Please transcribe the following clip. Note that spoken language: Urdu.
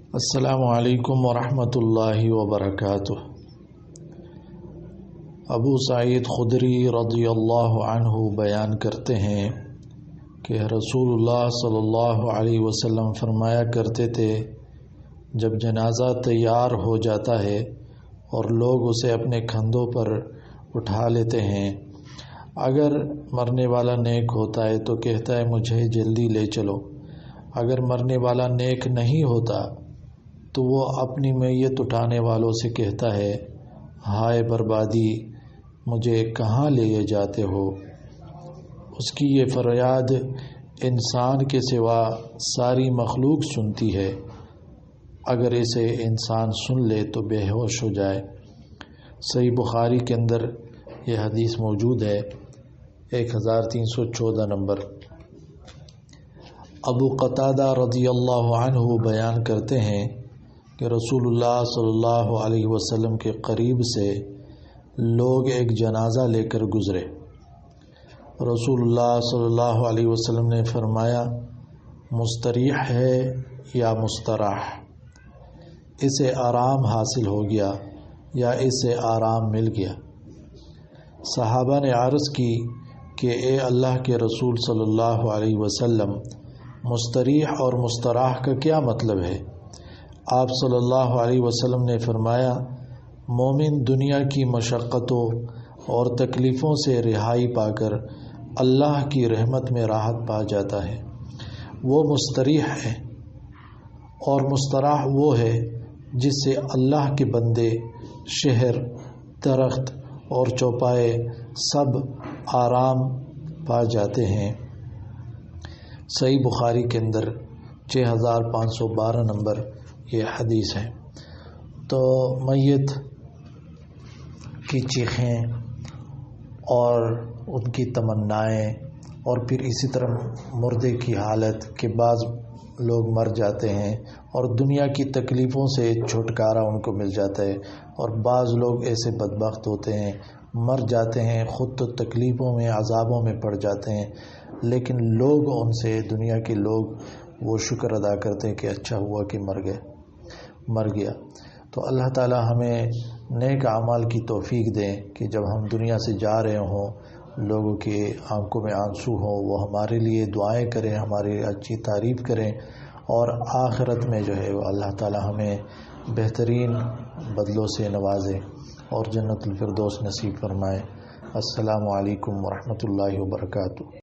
السلام علیکم ورحمۃ اللہ وبرکاتہ۔ ابو سعید خدری رضی اللہ عنہ بیان کرتے ہیں کہ رسول اللہ صلی اللہ علیہ وسلم فرمایا کرتے تھے، جب جنازہ تیار ہو جاتا ہے اور لوگ اسے اپنے کندھوں پر اٹھا لیتے ہیں، اگر مرنے والا نیک ہوتا ہے تو کہتا ہے مجھے جلدی لے چلو، اگر مرنے والا نیک نہیں ہوتا تو وہ اپنی میت اٹھانے والوں سے کہتا ہے ہائے بربادی، مجھے کہاں لے جاتے ہو۔ اس کی یہ فریاد انسان کے سوا ساری مخلوق سنتی ہے، اگر اسے انسان سن لے تو بے ہوش ہو جائے۔ صحیح بخاری کے اندر یہ حدیث موجود ہے، 1314 نمبر۔ ابو قتادہ رضی اللہ عنہ بیان کرتے ہیں کہ رسول اللہ صلی اللہ علیہ وسلم کے قریب سے لوگ ایک جنازہ لے کر گزرے۔ رسول اللہ صلی اللہ علیہ وسلم نے فرمایا، مستریح ہے یا مستراح، اسے آرام حاصل ہو گیا یا اسے آرام مل گیا۔ صحابہ نے عرض کی کہ اے اللہ کے رسول صلی اللہ علیہ وسلم، مستریح اور مستراح کا کیا مطلب ہے؟ آپ صلی اللہ علیہ وسلم نے فرمایا، مومن دنیا کی مشقتوں اور تکلیفوں سے رہائی پا کر اللہ کی رحمت میں راحت پا جاتا ہے، وہ مستریح ہے، اور مستراح وہ ہے جس سے اللہ کے بندے شہر، درخت اور چوپائے سب آرام پا جاتے ہیں۔ صحیح بخاری کے اندر 6512 نمبر یہ حدیث ہے۔ تو میت کی چیخیں اور ان کی تمنائیں، اور پھر اسی طرح مردے کی حالت کہ بعض لوگ مر جاتے ہیں اور دنیا کی تکلیفوں سے چھٹکارا ان کو مل جاتا ہے، اور بعض لوگ ایسے بدبخت ہوتے ہیں مر جاتے ہیں، خود تو تکلیفوں میں عذابوں میں پڑ جاتے ہیں، لیکن لوگ ان سے، دنیا کے لوگ وہ شکر ادا کرتے ہیں کہ اچھا ہوا کہ مر گیا۔ تو اللہ تعالی ہمیں نیک اعمال کی توفیق دیں کہ جب ہم دنیا سے جا رہے ہوں، لوگوں کے آنکھوں میں آنسو ہوں، وہ ہمارے لیے دعائیں کریں، ہماری اچھی تعریف کریں، اور آخرت میں جو ہے وہ اللہ تعالی ہمیں بہترین بدلوں سے نوازے اور جنت الفردوس نصیب فرمائے۔ السلام علیکم ورحمۃ اللہ وبرکاتہ۔